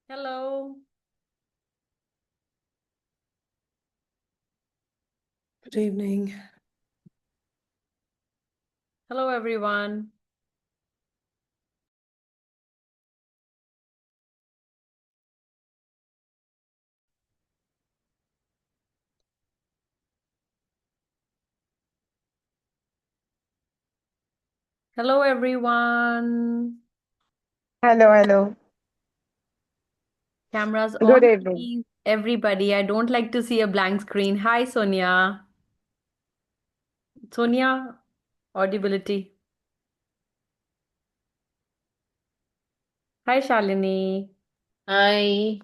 Hello. Good evening. Hello, everyone. Hello, everyone. Hello. Cameras Good on, evening. please. Everybody, I don't like to see a blank screen. Hi, Sonia. Sonia, audibility. Hi, Shalini. Hi.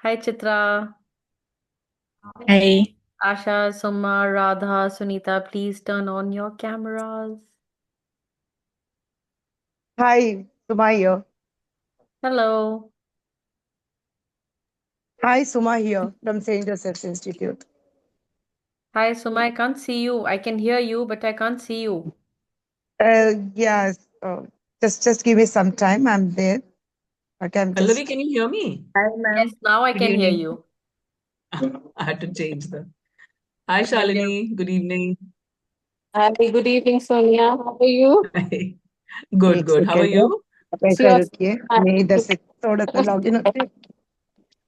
Hi, Chitra. Hi. Asha, Suma, Radha, Sunita, please turn on your cameras. Hi, Suma here. Hello. Hi, Suma here from St. Joseph's Institute. Hi, Suma. I can't see you. I can hear you, but I can't see you. Yes, just give me some time. I'm there. Okay, I'm Pallavi, just. can you hear me? Hi, Yes, ma'am. now I Good can hear evening. you. I had to change the. Hi, Well, we are Shalini. Good evening. Hi, good evening, Sonia. How are you? Hi. Good, एक good. How are second है you? आप ऐसा Yes. रुकिए मैं इधर से थोड़ा सा लॉगिन होते हैं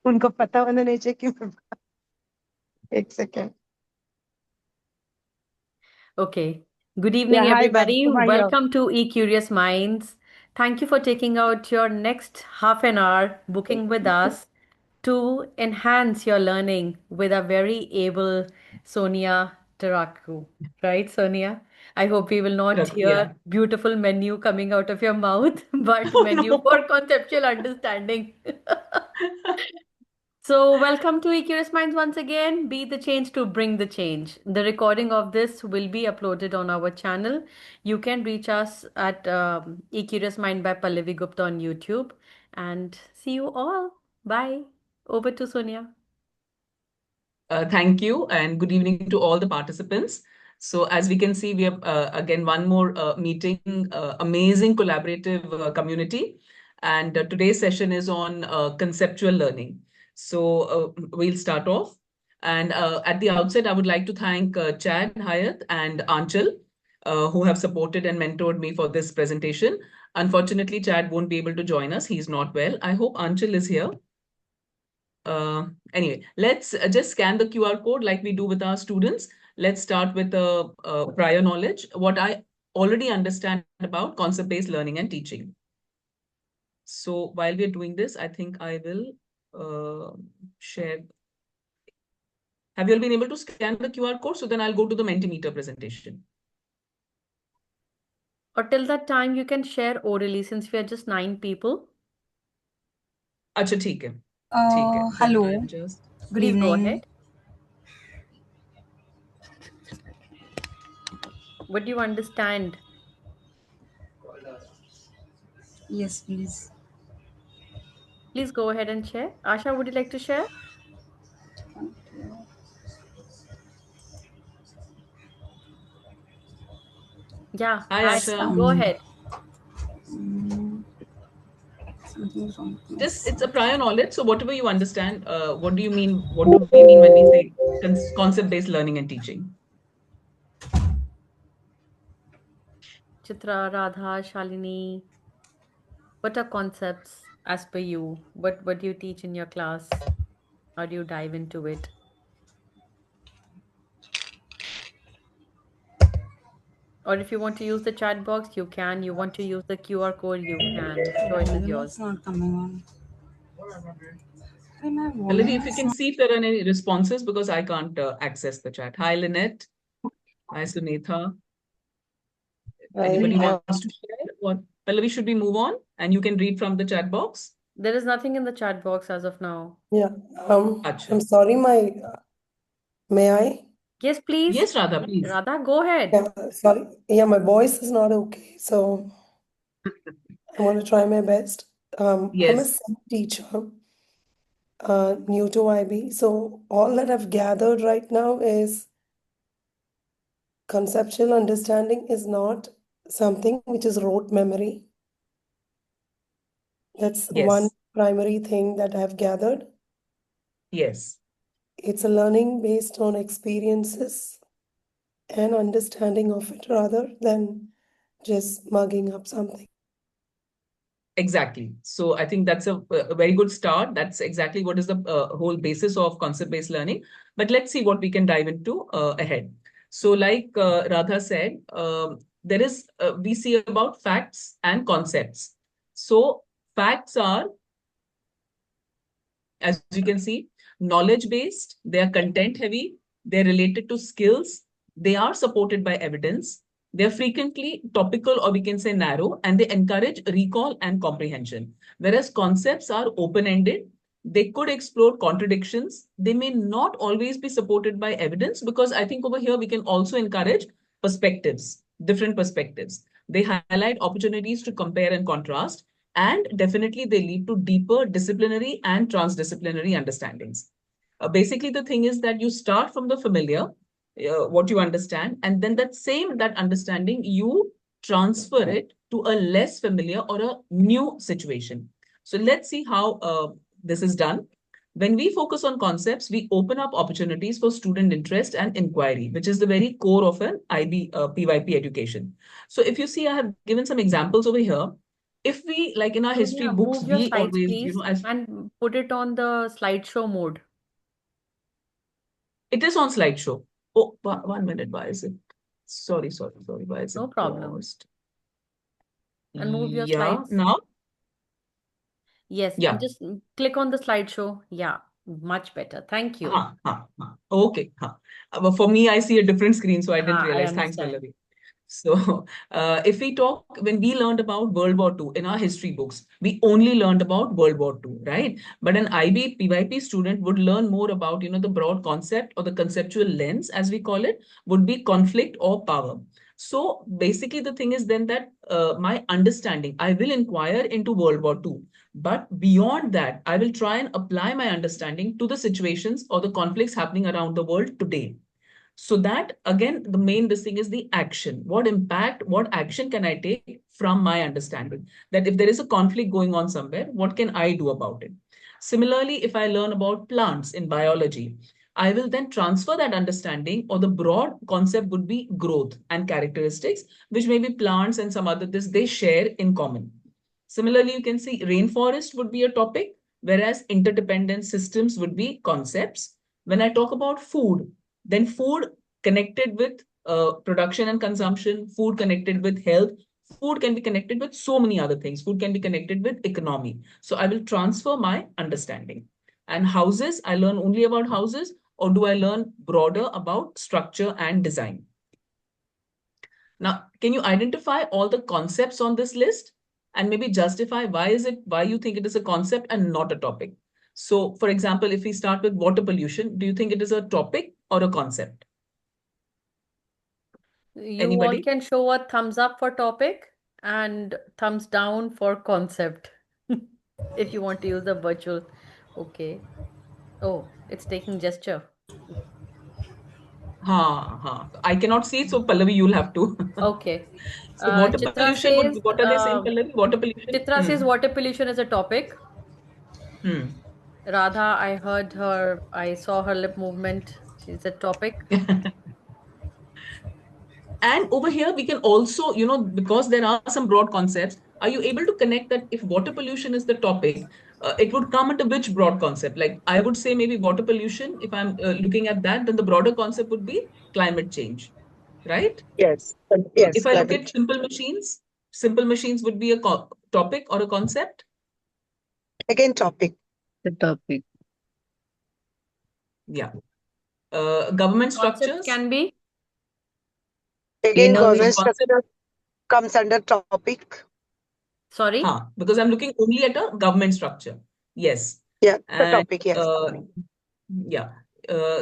उनको पता होना नहीं चाहिए कि एक सेकेंड Okay. Good या evening, hi ma'am everybody. Suma here Welcome to Ecurious Minds. Thank you for taking out your next half an hour booking with us to enhance your learning with a very able Sonia Trakoo. Right, Sonia? I hope we will not hear Yeah. beautiful menu coming out of your mouth, but Oh, menu no. for conceptual understanding. So, welcome to Ecurious Minds once again. Be the change to bring the change. The recording of this will be uploaded on our channel. You can reach us at Ecurious Mind by Pallavi Gupta on YouTube. And see you all. Bye. Over to Sonia. Thank you, and good evening to all the participants. So, as we can see, we have again one more meeting, amazing collaborative community. And today's session is on conceptual learning. So, we'll start off. And at the outset, I would like to thank Chad, Hayat, and Anchal, who have supported and mentored me for this presentation. Unfortunately, Chad won't be able to join us. He's not well. I hope Anchal is here. Anyway, let's just scan the QR code like we do with our students. Let's start with prior knowledge, what I already understand about concept-based learning and teaching. So while we're doing this, I think I will share. Have you all been able to scan the QR code? So then I'll go to the Mentimeter presentation. Or till that time, you can share orally since we are just 9 people. अच्छा ठीक है ठीक है then Hello, I'll just good Please go evening. ahead. What do you understand? Yes, please. Please go ahead and share. Asha, would you like to share? Yeah, hi Asha, Asha. go ahead. Something wrong with my Just it's a sound. prior knowledge. So whatever you understand, what do you mean? What do we mean when we say concept-based learning and teaching? Chitra, Radha, Shalini. What are concepts as per you? What do you teach in your class? How do you dive into it? Or if you want to use the chat box, you can. You want to use the QR code, you can. Choice is Volume yours. is not coming on. Hey, my Pallavi, volume if you is can not. see if there are any responses because I can't access the chat. Hi, Lynette. Hi, Sunitha. Anybody wants to share? Or Pallavi, should we move on and you can read from the chat box? There is nothing in the chat box as of now. Yeah, Acha. I'm sorry, may I? Yes, please. Yes, Radha, please. Radha, go ahead. Yeah, sorry. Yeah, my voice is not okay, so I'm going to try my best. I'm a Yes. SET teacher, new to IB, so all that I've gathered right now is conceptual understanding is not something which is rote memory. That's Yes. one primary thing that I've gathered. Yes. It's a learning based on experiences and understanding of it rather than just mugging up something. Exactly. So I think that's a very good start. That's exactly what is the whole basis of concept-based learning. But let's see what we can dive into ahead. So like Radha said, there is, we see about facts and concepts. So facts are, as you can see, knowledge-based, they are content-heavy, they're related to skills, they are supported by evidence, they're frequently topical or we can say narrow, and they encourage recall and comprehension. Whereas concepts are open-ended, they could explore contradictions, they may not always be supported by evidence, because I think over here we can also encourage perspectives, different perspectives. They highlight opportunities to compare and contrast, and definitely they lead to deeper disciplinary and transdisciplinary understandings. Basically, the thing is that you start from the familiar, what you understand, and then that understanding, you transfer it to a less familiar or a new situation. So let's see how this is done. When we focus on concepts, we open up opportunities for student interest and inquiry, which is the very core of an IB PYP education. So if you see, I have given some examples over here. If we, like in our history Sonia, books, move your we slides, always, please, as and put it on the slideshow mode. it is on slideshow. Oh, 1 minute, why is it? Sorry. Why is it No problem. paused? And move your Yeah, slides. now? Yes, Yeah. and just click on the slideshow. Yeah, much better. Thank you. Okay. But for me, I see a different screen, so I didn't I realize. Thanks, understand. Pallavi. So, if we talk, when we learned about World War II in our history books, we only learned about World War II, right? But an IB PYP student would learn more about, the broad concept or the conceptual lens, as we call it, would be conflict or power. So basically, the thing is then that my understanding, I will inquire into World War II. But beyond that, I will try and apply my understanding to the situations or the conflicts happening around the world today. So that again, the main this thing is the action. What impact, what action can I take from my understanding? That if there is a conflict going on somewhere, what can I do about it? Similarly, if I learn about plants in biology, I will then transfer that understanding, or the broad concept would be growth and characteristics, which maybe plants and some other this they share in common. Similarly, you can see rainforest would be a topic, whereas interdependent systems would be concepts. When I talk about food, then food connected with production and consumption, food connected with health, food can be connected with so many other things. Food can be connected with economy. So I will transfer my understanding. And houses, I learn only about houses, or do I learn broader about structure and design? Now, can you identify all the concepts on this list and maybe justify why you think it is a concept and not a topic? So, for example, if we start with water pollution, do you think it is a topic or a concept? You all Anybody? can show a thumbs up for topic and thumbs down for concept. If you want to use the virtual. Okay. Oh, it's taking gesture. I cannot see it, so Pallavi, you'll have to. Okay. So water Chitra pollution would be, says, what are they saying, Pallavi? Water pollution? Chitra says water pollution is a topic. Hmm. Radha, I saw her lip movement. She's a topic. And over here, we can also, because there are some broad concepts, are you able to connect that if water pollution is the topic, it would come under which broad concept? Like I would say maybe water pollution, if I'm looking at that, then the broader concept would be climate change, right? Yes. Yes, If I look climate at change. simple machines would be a topic or a concept? Again, topic. The topic. Yeah. Government Concept structures? can be. Again, So government concept, structure comes under topic. Sorry. because I'm looking only at a government structure. Yes. Yeah, the And topic, yes. yeah.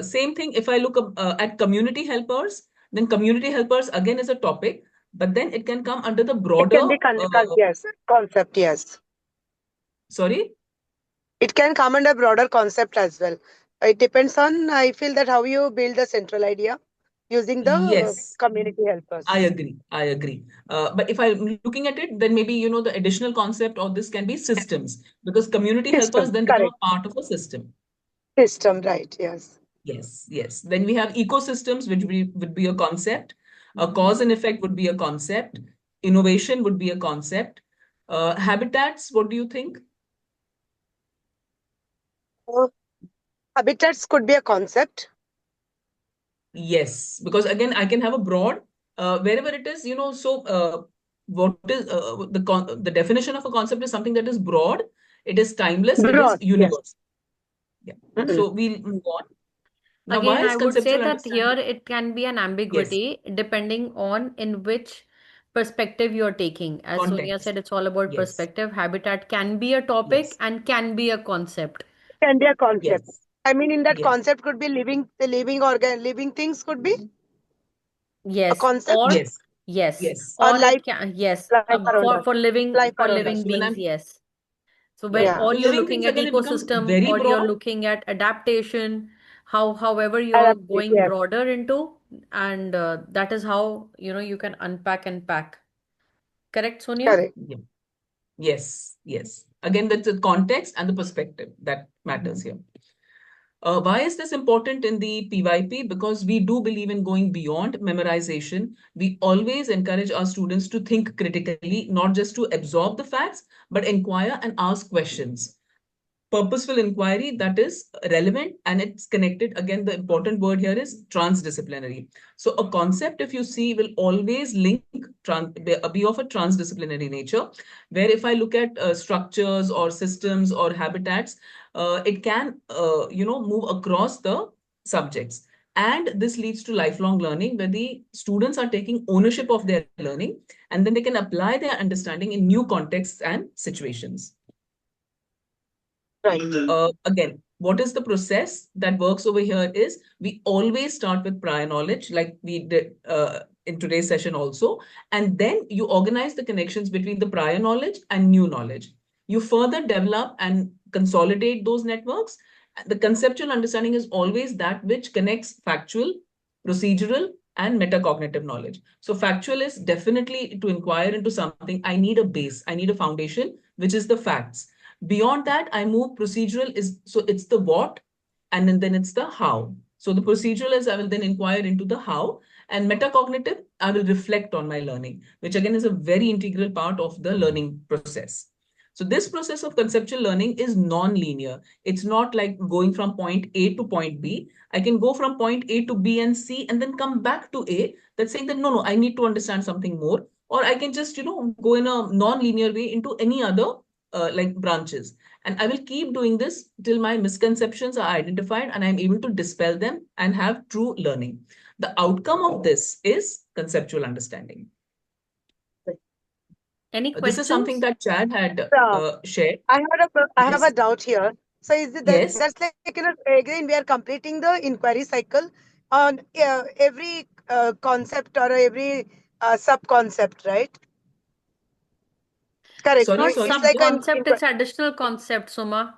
Same thing, if I look at community helpers, then community helpers again is a topic, but then it can come under the It broader, can be, yes, concept, yes. sorry? It can come under broader concept as well. It depends on, I feel that how you build the central idea. using the Yes, community helpers. I agree. I agree. But if I'm looking at it, then maybe, the additional concept of this can be systems, because community helpers System, then become correct. a part of a system. System, right, yes. Yes, yes. Then we have ecosystems, which would be a concept. A cause and effect would be a concept. Innovation would be a concept. Habitats, what do you think? Uh, Habitats could be a concept. Yes, because again, I can have a broad, wherever it is, what is the definition of a concept is something that is broad, it is timeless, it is Broad, yes. universal. Yeah. So we'll move on. Now, why Again, is I would say conceptual that here understanding? it can be an Yes, ambiguity depending on in which perspective you're taking. As Sonia context. said, it's all about Yes, perspective. Habitat can be a topic yes, and can be a concept. Can be a concept. yes, I mean, in that yes, concept could be living things could be a Yes, concept, or yes, yes, yes. or or it can yes, life around us. for Life for around Yeah. us. living So when beings, I'm, yes. So yeah, when Yeah. or so you're living looking things at again, it becomes ecosystem very or you're broad. looking at adaptation, however you're Adaptive, going yes. broader into, and that is how you can unpack and pack. Correct, Sonia? Correct. Yeah. Yes, yes. Again, that's the context and the perspective that matters here. Why is this important in the PYP? Because we do believe in going beyond memorization. We always encourage our students to think critically, not just to absorb the facts, but inquire and ask questions. Purposeful inquiry that is relevant and it's connected. Again, the important word here is transdisciplinary. So a concept, if you see, will always be of a transdisciplinary nature, where if I look at structures or systems or habitats, it can move across the subjects. And this leads to lifelong learning, where the students are taking ownership of their learning, and then they can apply their understanding in new contexts and situations. Right. Again, what is the process that works over here is we always start with prior knowledge, like we did in today's session also, and then you organize the connections between the prior knowledge and new knowledge. You further develop and consolidate those networks. The conceptual understanding is always that which connects factual, procedural, and metacognitive knowledge. So factual is definitely to inquire into something. I need a base, I need a foundation, which is the facts. Beyond that, I move procedural is, so it's the what, and then it's the how. So the procedural is I will then inquire into the how, and metacognitive, I will reflect on my learning, which again is a very integral part of the learning process. So this process of conceptual learning is non-linear. It's not like going from point A to point B. I can go from point A to B and C and then come back to A. That's saying that no, I need to understand something more. Or I can just, go in a non-linear way into any other like branches. And I will keep doing this till my misconceptions are identified and I'm able to dispel them and have true learning. The outcome of this is conceptual understanding. Any This is something questions? that Chad had So, shared. I have a Yes. doubt here. So is it Yes. that's like again we are completing the inquiry cycle on every concept or every sub concept, right? Correct. It's Sorry, not It's sorry. like an sub-concept, it's additional concept, Suma.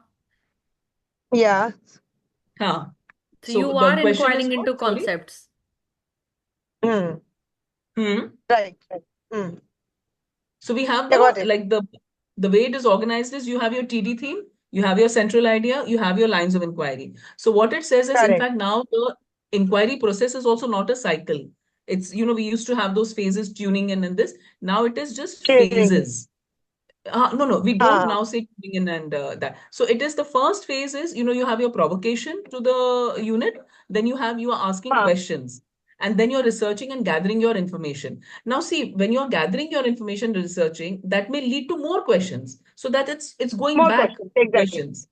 yeah. Huh. So So you the are question is inquiring what? into Sorry. concepts. Hmm. Hmm. Right. Right. Hmm. So we have I got the it. like the way it is organized is you have your TD theme, you have your central idea, you have your lines of inquiry. So what it says is, in Correct. fact, now the inquiry process is also not a cycle. It's, we used to have those phases tuning in and this. Now it is just Tuning. phases. No, we don't Ah. now say tuning in and that. So it is the first phase is, you have your provocation to the unit, then you are asking Ah. questions, and then you're researching and gathering your information. Now, see, when you're gathering your information, researching, that may lead to more questions, so that it's going More back questions. Exactly. questions.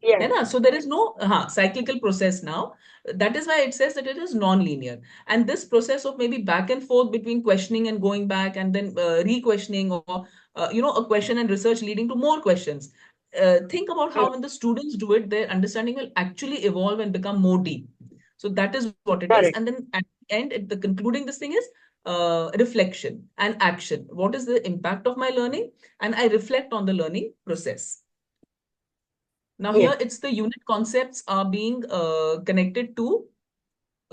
Yes. है ना? So there is no cyclical process now. That is why it says that it is non-linear. And this process of maybe back and forth between questioning and going back and then re-questioning, or a question and research leading to more questions. Think about Hmm. how when the students do it, their understanding will actually evolve and become more deep. So that is what it is. Correct. And then at the end, the concluding this thing is reflection and action. What is the impact of my learning? And I reflect on the learning process. Now Yes. here it's the unit concepts are being connected to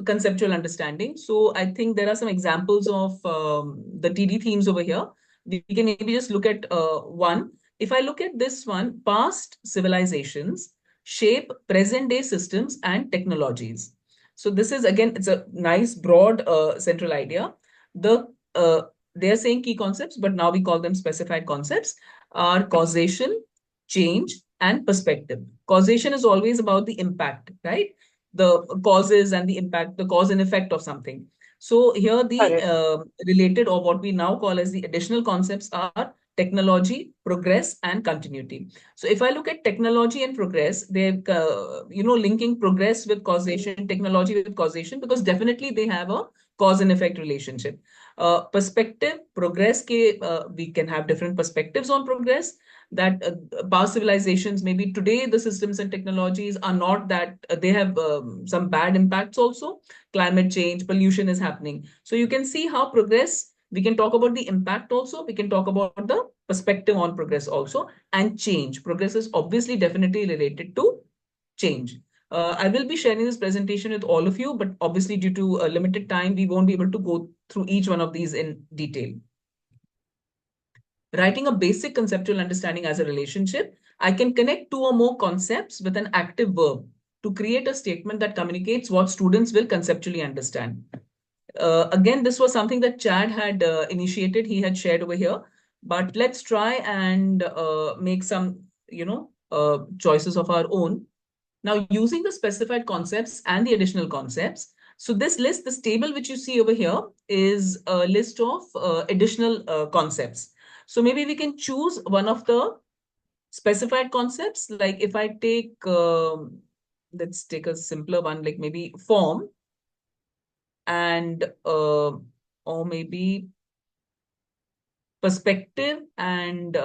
conceptual understanding. So I think there are some examples of the TD themes over here. We can maybe just look at one. If I look at this one, past civilizations shape present day systems and technologies. So this is, again, it's a nice broad central idea. They are saying key concepts, but now we call them specified concepts, are causation, change, and perspective. Causation is always about the impact, right? The causes and the impact, the cause and effect of something. So here the related, or what we now call as the additional concepts, are technology, progress, and continuity. So if I look at technology and progress, they're linking progress with causation, technology with causation, because definitely they have a cause and effect relationship. Perspective, progress we can have different perspectives on progress. That past civilizations, maybe today the systems and technologies are not that, they have some bad impacts also. Climate change, pollution is happening. So you can see how progress, we can talk about the impact also, we can talk about the perspective on progress also, and change. Progress is obviously definitely related to change. I will be sharing this presentation with all of you, but obviously due to a limited time, we won't be able to go through each one of these in detail. Writing a basic conceptual understanding as a relationship, I can connect two or more concepts with an active verb to create a statement that communicates what students will conceptually understand. Again, this was something that Chad had initiated, he had shared over here, but let's try and make some, choices of our own. Now, using the specified concepts and the additional concepts, so this table which you see over here is a list of additional concepts. So maybe we can choose one of the specified concepts. Like if I take, let's take a simpler one, like maybe form, and or maybe perspective, and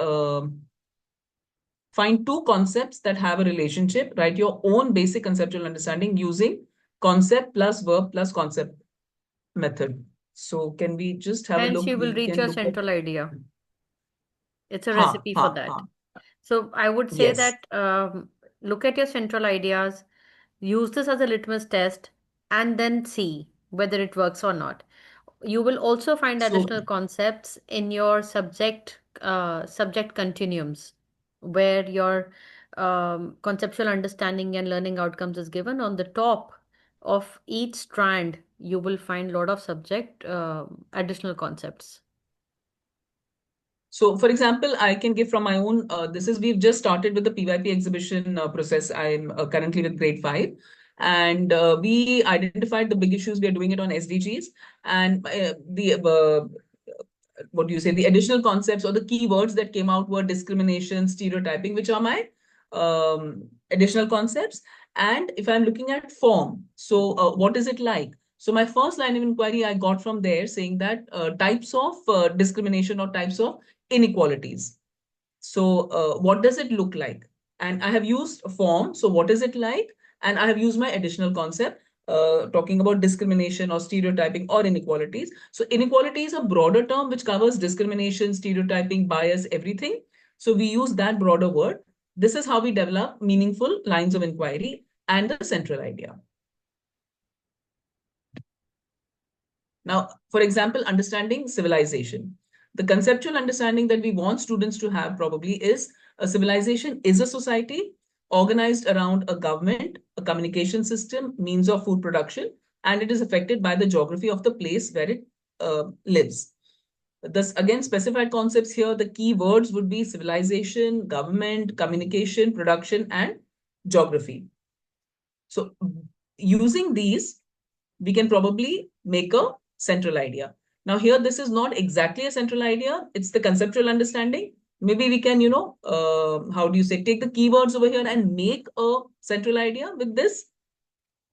find two concepts that have a relationship. Write your own basic conceptual understanding using concept plus verb plus concept method. So can we just have a Hence, look? you will We reach can your look at central idea. It's a ha recipe for ha that. ha. So I would say Yes. that look at your central ideas, use this as a litmus test, and then see whether it works or not. You will also find So additional concepts in your subject continuums, where your conceptual understanding and learning outcomes is given. On the top of each strand, you will find a lot of subject additional concepts. So, for example, I can give from my own, we've just started with the PYP exhibition process. I'm currently with grade 5. And we identified the big issues. We are doing it on SDGs. And what do you say, the additional concepts or the keywords that came out were discrimination, stereotyping, which are my additional concepts. And if I'm looking at form, so what is it like? So my first line of inquiry I got from there saying that types of discrimination or types of inequalities. So what does it look like? And I have used form. So what is it like? And I have used my additional concept, talking about discrimination or stereotyping or inequalities. So inequality is a broader term which covers discrimination, stereotyping, bias, everything. So we use that broader word. This is how we develop meaningful lines of inquiry and the central idea. Now, for example, understanding civilization. The conceptual understanding that we want students to have probably is a civilization is a society organized around a government, a communication system, means of food production, and it is affected by the geography of the place where it lives. Thus, again, specified concepts here, the key words would be civilization, government, communication, production, and geography. So using these, we can probably make a central idea. Now here, this is not exactly a central idea. It's the conceptual understanding. Maybe we can, how do you say, take the keywords over here and make a central idea with this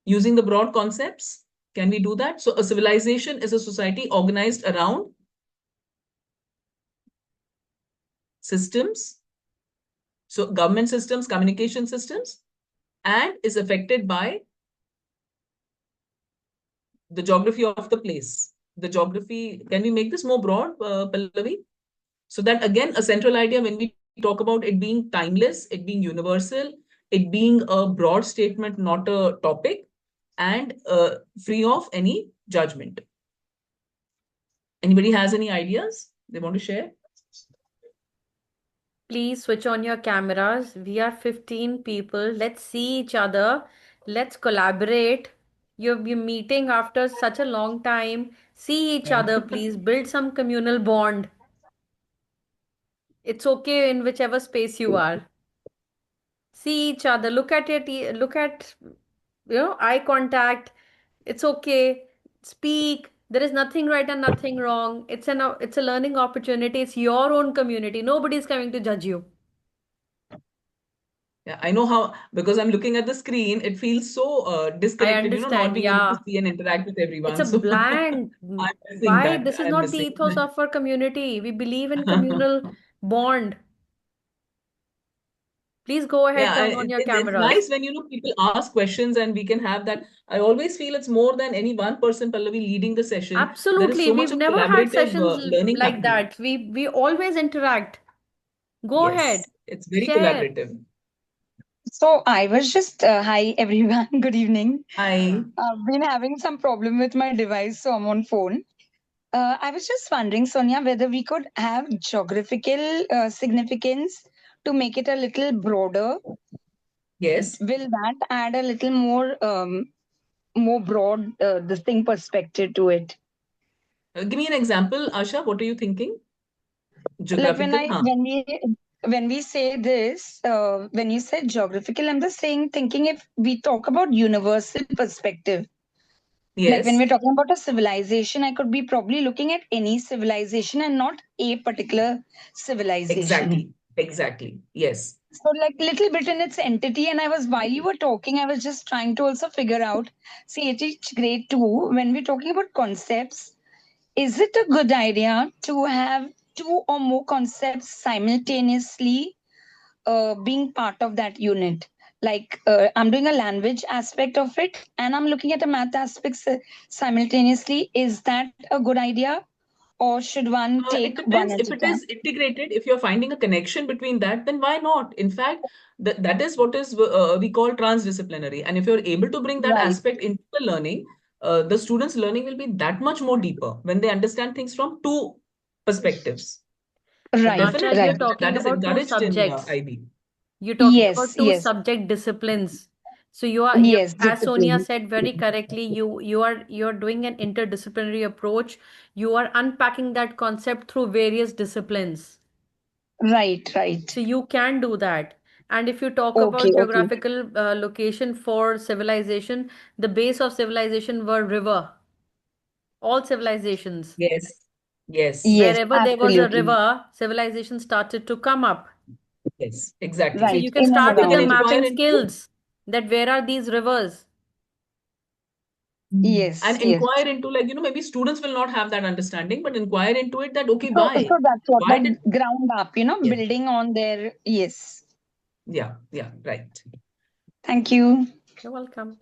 using the broad concepts. Can we do that? So a civilization is a society organized around systems. So government systems, communication systems, and is affected by the geography of the place. The geography, can we make this more broad, Pallavi? So that, again, a central idea, when we talk about it being timeless, it being universal, it being a broad statement, not a topic, and free of any judgment. Anybody has any ideas they want to share? Please switch on your cameras. We are 15 people. Let's see each other. Let's collaborate. You're meeting after such a long time. See each other, please. Build some communal bond. It's okay in whichever space you are. See each other. Look at it. Look at, eye contact. It's okay. Speak. There is nothing right and nothing wrong. It's a learning opportunity. It's your own community. Nobody's coming to judge you. Yeah, I know how, because I'm looking at the screen, it feels so disconnected, not Understand. being able to Yeah. see and interact with It's everyone. a So blank. I'm missing Why? that. This is I'm not the missing. ethos of our community. We believe in communal bond. Please go ahead, Yeah, turn on your it's cameras. nice when people ask questions and we can have that. I always feel it's more than any one person, Pallavi, leading the session. There is Absolutely. so much We've of never had collaborative sessions learning like happening. that. We always interact. Go ahead. Yes, it's very Share. collaborative. So I was just, hi everyone, good evening. Hi. I've been having some problem with my device, so I'm on phone. I was just wondering, Sonia, whether we could have geographical significance to make it a little broader. Yes. Will that add a little more broad this thing perspective to it? Give me an example, Asha. What are you thinking? Like Geographical, huh? when we say this, when you said geographical, I'm just thinking if we talk about universal perspective. Like when Yes. we're talking about a civilization, I could be probably looking at any civilization and not a particular civilization. Exactly. Yes. So like little bit in its entity, and I was while you were talking, I was just trying to also figure out, see it is grade 2, when we're talking about concepts, is it a good idea to have two or more concepts simultaneously being part of that unit? Like I'm doing a language aspect of it and I'm looking at a math aspect simultaneously. Is that a good idea? Or should one It take one depends. at If a it time? is integrated, if you're finding a connection between that, then why not? In fact, that is what is we call transdisciplinary. And if you're able to bring that Right, aspect into the learning, the students' learning will be that much more deeper when they understand things from two perspectives. So right, Asha, definitely, you're right. talking that is about two encouraged in subjects. IB. You're talking Yes, about two yes, subject disciplines. So yes, as Sonia discipline. said very correctly, you're doing an interdisciplinary approach. You are unpacking that concept through various disciplines. Right, right. So you can do that. And if you talk Okay, about okay. geographical location for civilization, the base of civilization were river. All civilizations. Yes. Yes. Yes, Wherever there was a absolutely. river, civilization started to come up. Yes. So Exactly. Right, you can in and start We with can the around it. inquire mapping into skills, that where are these rivers? Yes, and yes. inquire into, like, maybe students will not have that understanding, but inquire into it that, okay, So why? that's what, Why like did, ground up, yes. building on their, yes. Yeah, right. Thank you. You're welcome.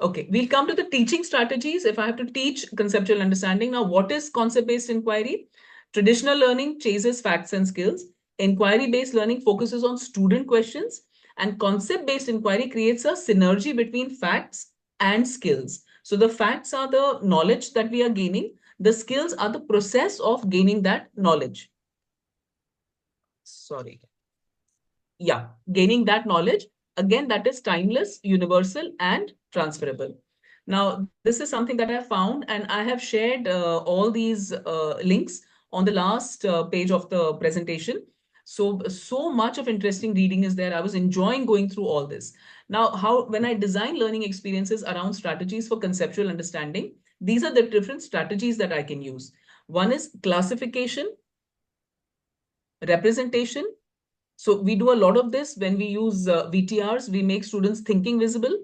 Okay, we'll come to the teaching strategies. If I have to teach conceptual understanding, now what is concept-based inquiry? Traditional learning chases facts and skills. Inquiry-based learning focuses on student questions, and concept-based inquiry creates a synergy between facts and skills. So the facts are the knowledge that we are gaining. The skills are the process of gaining that knowledge. Sorry. Yeah, gaining that knowledge. Again, that is timeless, universal, and transferable. Now, this is something that I found, and I have shared all these links on the last page of the presentation. So much of interesting reading is there. I was enjoying going through all this. Now, when I design learning experiences around strategies for conceptual understanding, these are the different strategies that I can use. One is classification, representation. So we do a lot of this when we use VTRs. We make students thinking visible.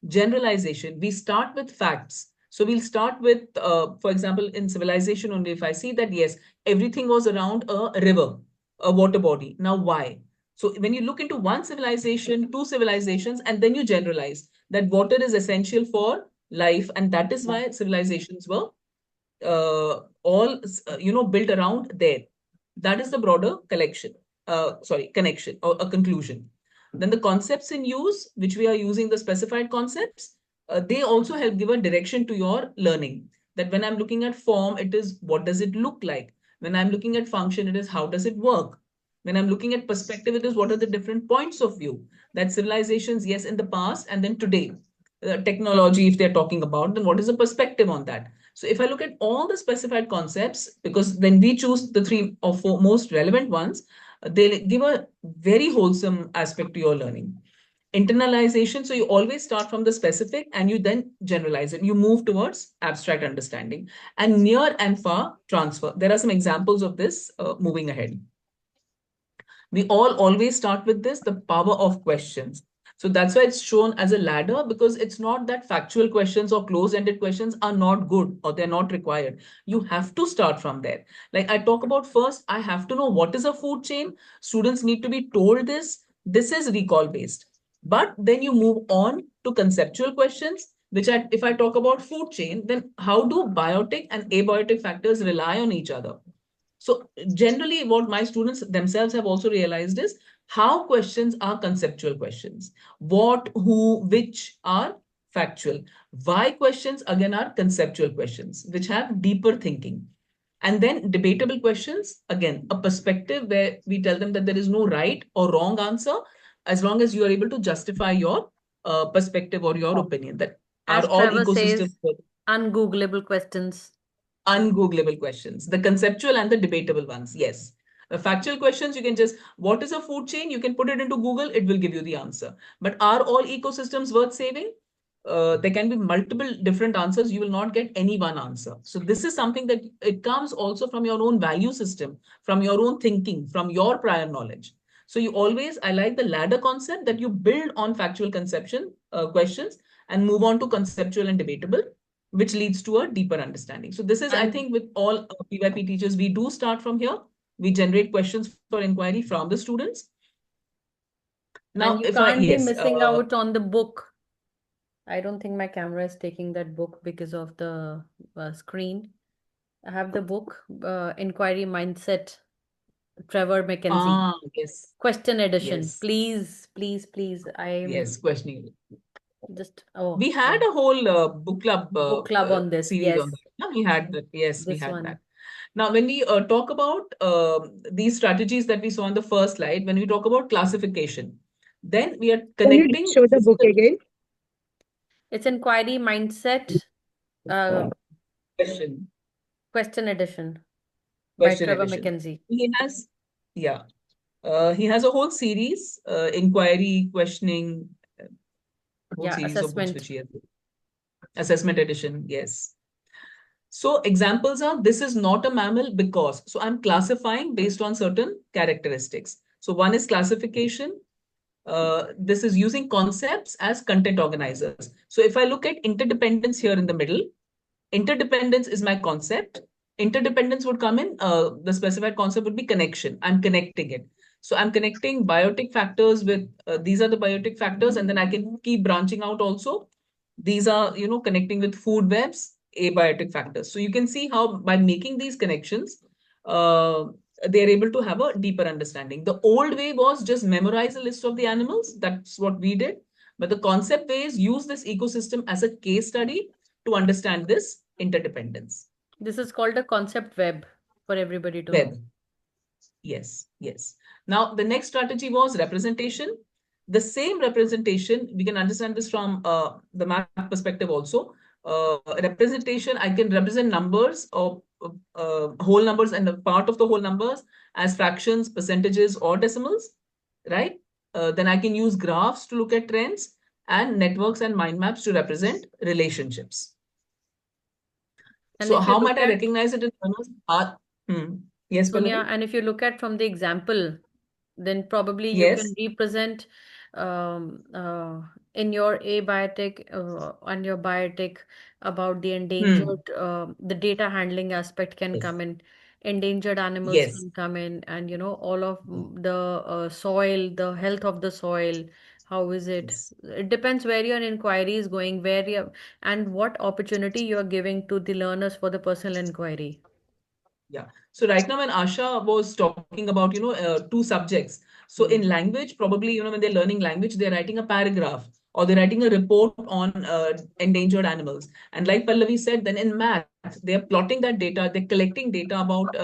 Generalization. We start with facts. So we'll start with, for example, in civilization only, if I see that, yes, everything was around a river, a water body. Now, why? So when you look into one civilization, two civilizations, and then you generalize that water is essential for life, and that is why civilizations were all built around there. That is the broader connection or a conclusion. Then the concepts in use, which we are using the specified concepts. they also help give a direction to your learning. That when I'm looking at form, it is what does it look like? When I'm looking at function, it is how does it work? When I'm looking at perspective, it is what are the different points of view that civilizations, yes, in the past and then today. Technology, if they're talking about, then what is the perspective on that? So if I look at all the specified concepts, because when we choose the 3 or 4 most relevant ones, they give a very wholesome aspect to your learning. Internalization, so you always start from the specific and you then generalize it. You move towards abstract understanding. And near and far transfer. There are some examples of this moving ahead. We all always start with this, the power of questions. So that's why it's shown as a ladder, because it's not that factual questions or closed-ended questions are not good or they're not required. You have to start from there. Like I talk about first, I have to know what is a food chain. Students need to be told this. This is recall based. But then you move on to conceptual questions, if I talk about food chain, then how do biotic and abiotic factors rely on each other? So generally, what my students themselves have also realized is how questions are conceptual questions. What, who, which are factual. Why questions again are conceptual questions, which have deeper thinking. And then debatable questions, again, a perspective where we tell them that there is no right or wrong answer, as long as you are able to justify your perspective or your opinion. That are As all Trevor ecosystems says, ungoogleable questions. ungoogleable questions, the conceptual and the debatable ones. Yes. Factual questions, you can just, what is a food chain? You can put it into Google, it will give you the answer. But are all ecosystems worth saving? There can be multiple different answers. You will not get any one answer. So this is something that it comes also from your own value system, from your own thinking, from your prior knowledge. So you always, I like the ladder concept that you build on factual conception questions and move on to conceptual and debatable, which leads to a deeper understanding. So this is, I think, with all PYP teachers, we do start from here. We generate questions for inquiry from the students. Now, and you if I, can't be yes, missing out on the book. I don't think my camera is taking that book because of the screen. I have the book, Inquiry Mindset, Trevor McKenzie. yes, Question edition. yes, Please, please, please. I'm yes, questioning. just, We had yeah. a whole book club On this. series Yes, on that. No, we had that. Yes, we this had that. one. Now, when we talk about these strategies that we saw on the first slide, when we talk about classification, then we are Can you connecting show the book physical again? It's Inquiry Mindset, question, Question edition by question Trevor edition. McKenzie. He has, yeah, he has a whole series, inquiry, questioning, whole Yeah, series of books which assessment. he has. Assessment edition, yes. So examples are, this is not a mammal because, so I'm classifying based on certain characteristics. So one is classification. This is using concepts as content organizers. So if I look at interdependence here in the middle, interdependence is my concept. Interdependence would come in, the specified concept would be connection. I'm connecting it. So I'm connecting biotic factors with, these are the biotic factors, and then I can keep branching out also. These are, connecting with food webs, abiotic factors. So you can see how by making these connections, uh, they're able to have a deeper understanding. The old way was just memorize a list of the animals. That's what we did. But the concept way is use this ecosystem as a case study to understand this interdependence. This is called a concept web for everybody to Web. know. Yes, yes. Now, the next strategy was representation. The same representation, we can understand this from the map perspective also. Representation, I can represent numbers or whole numbers and a part of the whole numbers as fractions, percentages, or decimals, right? Then I can use graphs to look at trends and networks and mind maps to represent relationships. And So if you how look might I at recognize it in learners? Yes, Sonia, Pallavi? and if you look at from the example, then probably you can Yes. represent in your abiotic and your biotic about the endangered, the data handling aspect can Yes. come in, endangered animals Yes. can come in, and all of the soil, the health of the soil, how is it? Yes. It depends where your inquiry is going, where you and what opportunity you are giving to the learners for the personal inquiry. Yeah. So right now, when Asha was talking about, two subjects. So in language, probably, when they're learning language, they're writing a paragraph or they're writing a report on endangered animals. And like Pallavi said, then in math, they're plotting that data, they're collecting data about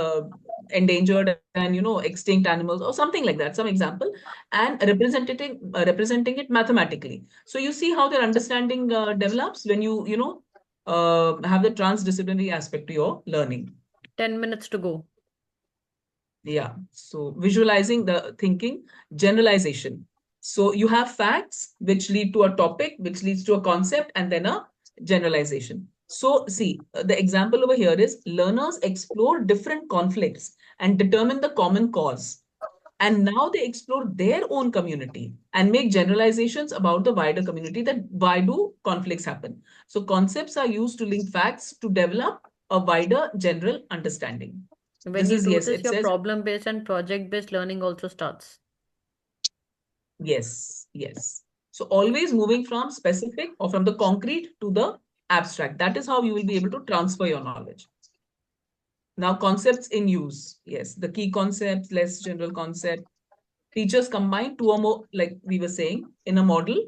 endangered and extinct animals or something like that, some example, and representing it mathematically. So you see how their understanding develops when you have the transdisciplinary aspect to your learning. 10 minutes to go. Yeah. So visualizing the thinking, generalization. So you have facts which lead to a topic, which leads to a concept, and then a generalization. So see, the example over here is learners explore different conflicts and determine the common cause. And now they explore their own community and make generalizations about the wider community, that why do conflicts happen. So concepts are used to link facts to develop a wider general understanding. When This you is, do yes, this, it your says, problem-based and project-based learning also starts. yes, yes. So always moving from specific or from the concrete to the abstract. That is how you will be able to transfer your knowledge. Now, concepts in use. Yes, the key concepts, less general concept. Teachers combine two or more, like we were saying, in a model.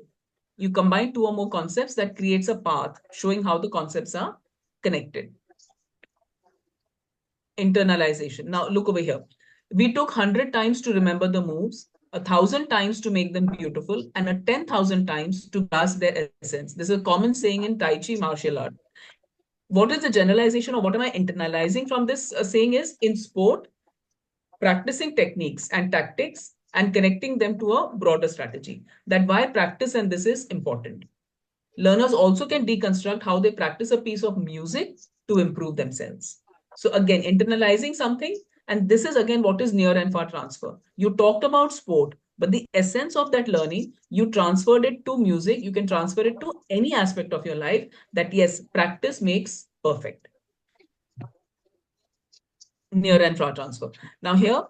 You combine two or more concepts that creates a path showing how the concepts are connected. Internalization. Now, look over here. We took 100 times to remember the moves, 1,000 times to make them beautiful, and 10,000 times to grasp their essence. This is a common saying in Tai Chi martial art. What is the generalization, or what am I internalizing from this saying is, in sport, practicing techniques and tactics and connecting them to a broader strategy. That why practice and this is important. Learners also can deconstruct how they practice a piece of music to improve themselves. So again, internalizing something, and this is again what is near and far transfer. You talked about sport, but the essence of that learning, you transferred it to music. You can transfer it to any aspect of your life, that yes, practice makes perfect. Near and far transfer. Now here,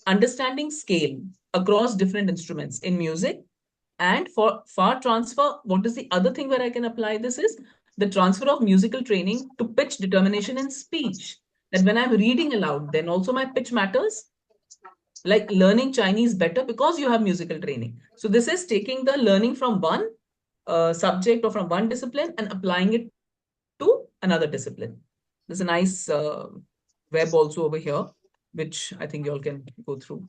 understanding scale across different instruments in music. And for far transfer, what is the other thing where I can apply this is the transfer of musical training to pitch determination in speech. That when I'm reading aloud, then also my pitch matters. Like learning Chinese better because you have musical training. So this is taking the learning from one subject or from one discipline and applying it to another discipline. There's a nice web also over here, which I think you all can go through.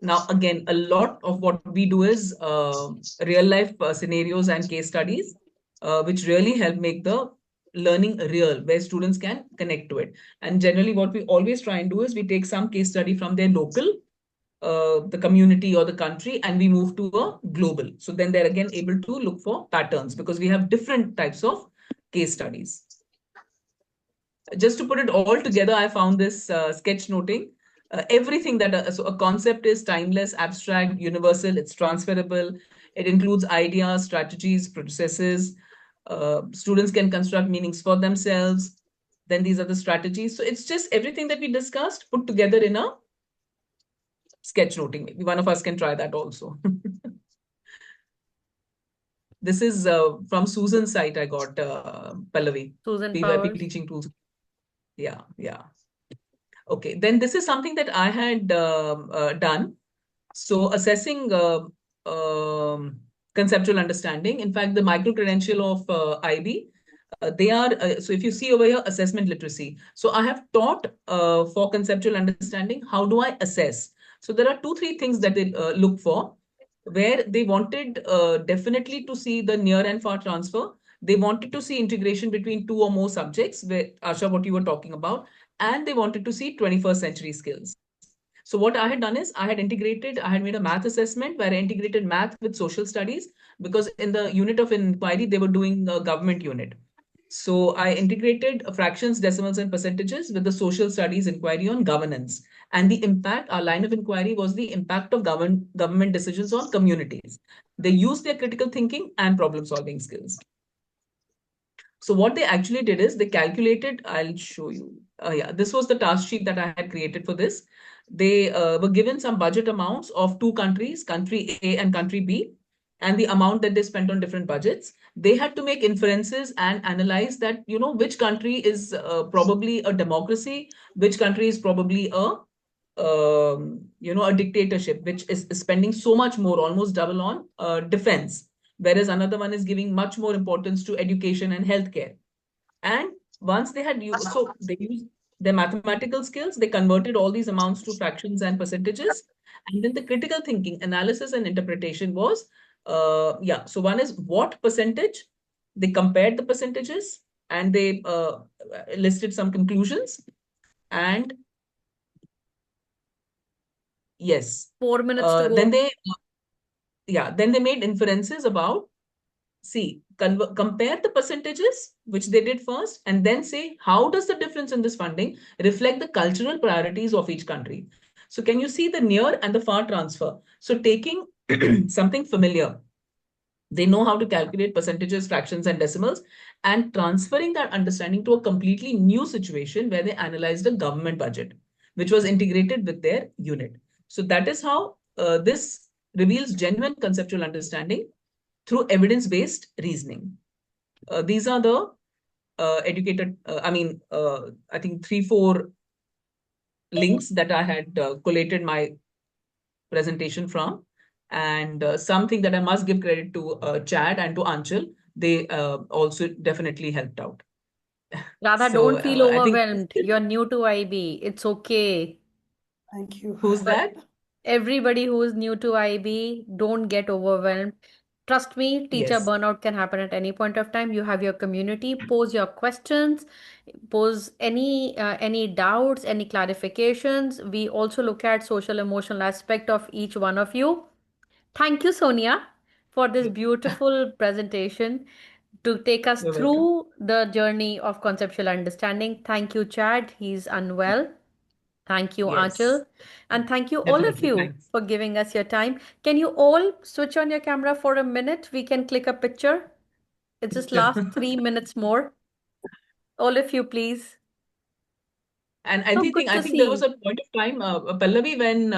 Now, again, a lot of what we do is real life scenarios and case studies, which really help make the learning real, where students can connect to it. And generally, what we always try and do is we take some case study from their local, the community or the country, and we move to a global. So then they're again able to look for patterns because we have different types of case studies. Just to put it all together, I found this sketch noting. Everything that so a concept is timeless, abstract, universal, it's transferable. It includes ideas, strategies, processes. Students can construct meanings for themselves. Then these are the strategies. So it's just everything that we discussed put together in a sketch noting. Maybe one of us can try that also. This is from Susan's site. I got Pallavi. Susan PYP Powers. teaching tools. Yeah, yeah. Okay, then this is something that I had done. So assessing conceptual understanding. In fact, the micro-credential of IB, they are, so if you see over here, assessment literacy. So I have taught for conceptual understanding, how do I assess? So there are 2-3 things that they look for, where they wanted definitely to see the near and far transfer. They wanted to see integration between 2 or more subjects, where Asha, what you were talking about, and they wanted to see 21st century skills. So what I had done is I had made a math assessment where I integrated math with social studies, because in the unit of inquiry, they were doing a government unit. So I integrated fractions, decimals, and percentages with the social studies inquiry on governance. And the impact, our line of inquiry was the impact of government decisions on communities. They used their critical thinking and problem solving skills. So what they actually did is they calculated, I'll show you. Yeah, this was the task sheet that I had created for this. They were given some budget amounts of 2 countries, country A and country B, and the amount that they spent on different budgets. They had to make inferences and analyze that, which country is probably a democracy, which country is probably a dictatorship, which is spending so much more, almost double on defense. whereas another one is giving much more importance to education and healthcare. And once they had used, so they used their mathematical skills, they converted all these amounts to fractions and percentages. And then the critical thinking, analysis, and interpretation was, so one is what percentage, they compared the percentages and they listed some conclusions. And yes, 4 minutes to then go. they made inferences about, see, compare the percentages, which they did first, and then say, how does the difference in this funding reflect the cultural priorities of each country? So can you see the near and the far transfer? So taking something familiar, they know how to calculate percentages, fractions, and decimals, and transferring that understanding to a completely new situation where they analyzed a government budget, which was integrated with their unit. So that is how this reveals genuine conceptual understanding through evidence-based reasoning. These are the educated, I think 3-4 links that I had collated my presentation from. And something that I must give credit to Chad and to Anchal, they also definitely helped out. Radha, So don't feel I think, overwhelmed. You're new to IB. It's okay. Thank you. who's But that? everybody who is new to IB, don't get overwhelmed. Trust me, teacher Yes. burnout can happen at any point of time. You have your community, pose your questions, pose any doubts, any clarifications. We also look at social emotional aspect of each one of you. Thank you, Sonia, for this beautiful presentation to take us You're welcome. through the journey of conceptual understanding. Thank you, Chad. He's unwell. Thank you, Yes, Anchal. And thank you, all of definitely. you, Thanks. for giving us your time. Can you all switch on your camera for a minute? We can click a picture. It just lasts 3 minutes more. All of you, please. And I So think good to there was see. a point of time, Pallavi, when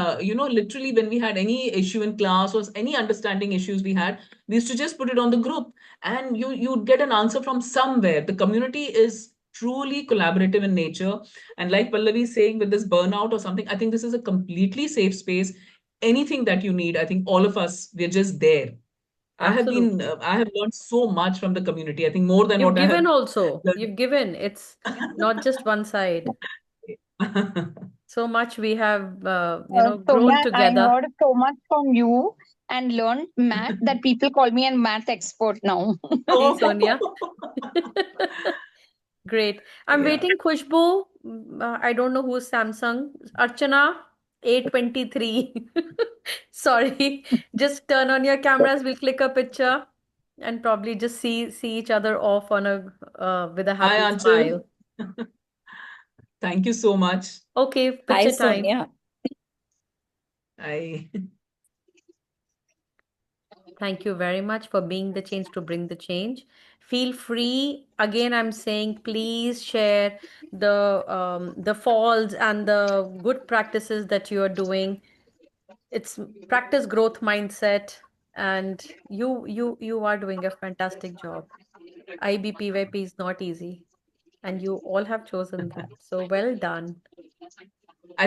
literally when we had any issue in class or any understanding issues we had, we used to just put it on the group, and you'd get an answer from somewhere. The community is truly collaborative in nature, and like Pallavi is saying, with this burnout or something, I think this is a completely safe space. Anything that you need, I think all of us, we're just there. Absolutely. I have learned so much from the community. I think more than You've what I given have also. learned. You've given. It's not just one side. So much we have, grown Sonia, I together. heard so much from you and learned math that people call me a math expert now. See, Sonia. Great. I'm Yeah. waiting Khushbu. I don't know who's Samsung. Archana, A23. Sorry. Just turn on your cameras. We'll click a picture and probably just see each other off on a with a Hi, happy Anchal. smile. Thank you so much. Okay, Hi, picture time. Sonia. I Thank you very much for being the change to bring the change. Feel free. Again, I'm saying please share the faults and the good practices that you are doing. It's practice growth mindset, and you are doing a fantastic job. IB PYP is not easy, and you all have chosen that. So well done.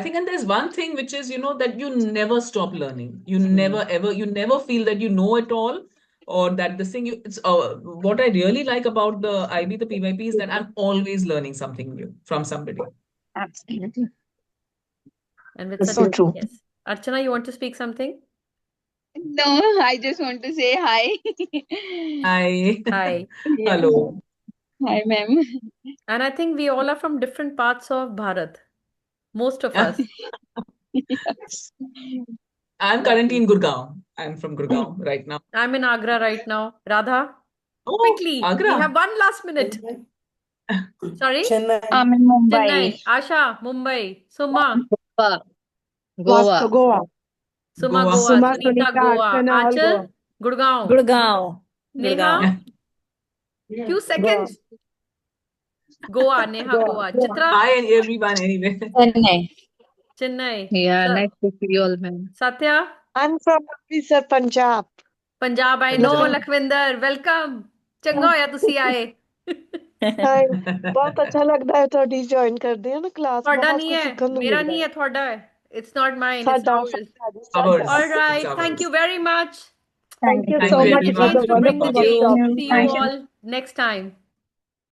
think, and there's one thing which is, that you never stop learning. You Hmm. never ever, you never feel that you know it all, or that this thing it's what I really like about the IB, the PYP, is that I'm always learning something new from somebody. Absolutely. And with That's such, so true. yes. Archana, you want to speak something? No, I just want to say hi. Hi. Hi. Yeah. Hello. Hi, ma'am. And I think we all are from different parts of Bharat. Most of us. Yes. I'm currently Lovely. in Gurgaon. I'm from Gurgaon right now. I'm in Agra right now. Radha, Oh, quickly. We Agra. have one last minute. Chennai. Sorry? Chennai. I'm in Mumbai. Chennai, Asha, Mumbai, Suma, Goa. Goa. Goa. Goa. Suma Goa. Goa, Suma, Sunita Sunita, Goa, Archana, all Achal, Goa. Gurgaon, Gurgaon. Neha, Gurgaon. few Goa. seconds. Goa, Neha Goa. Goa, Goa. Chitra, Hi, everyone, anyway. Chennai. Chennai, Yeah, nice to see you all, ma'am. Satya, I'm from Amritsar, Punjab. Punjab, I know, Punjab. Lakhvinder, welcome. ਚੰਗਾ ਹੋਇਆ ਤੁਸੀਂ ਆਏ ਹਾਏ ਬਹੁਤ ਅੱਛਾ ਲੱਗਦਾ ਹੈ ਤੁਹਾਡੀ ਜੁਆਇਨ ਕਰਦੇ ਆ ਨਾ ਕਲਾਸ ਤੁਹਾਡਾ ਬਹੁਤ ਨਹੀਂ ਕੁਝ ਹੈ ਸਿੱਖਣ ਨੂੰ ਮੇਰਾ ਮਿਲਦਾ ਨਹੀਂ ਹੈ ਹੈ ਤੁਹਾਡਾ ਹੈ it's not mine it's ਸਾਡਾ ours ਸਾਡਾ ਜੀ, Ours. ਸਾਡਾ all It's right thank ours. you very much Thank you you so you, much. Bring It the was everyone. a change to bring wonderful the Thank you. change. workshop. See you Thank you. all next time.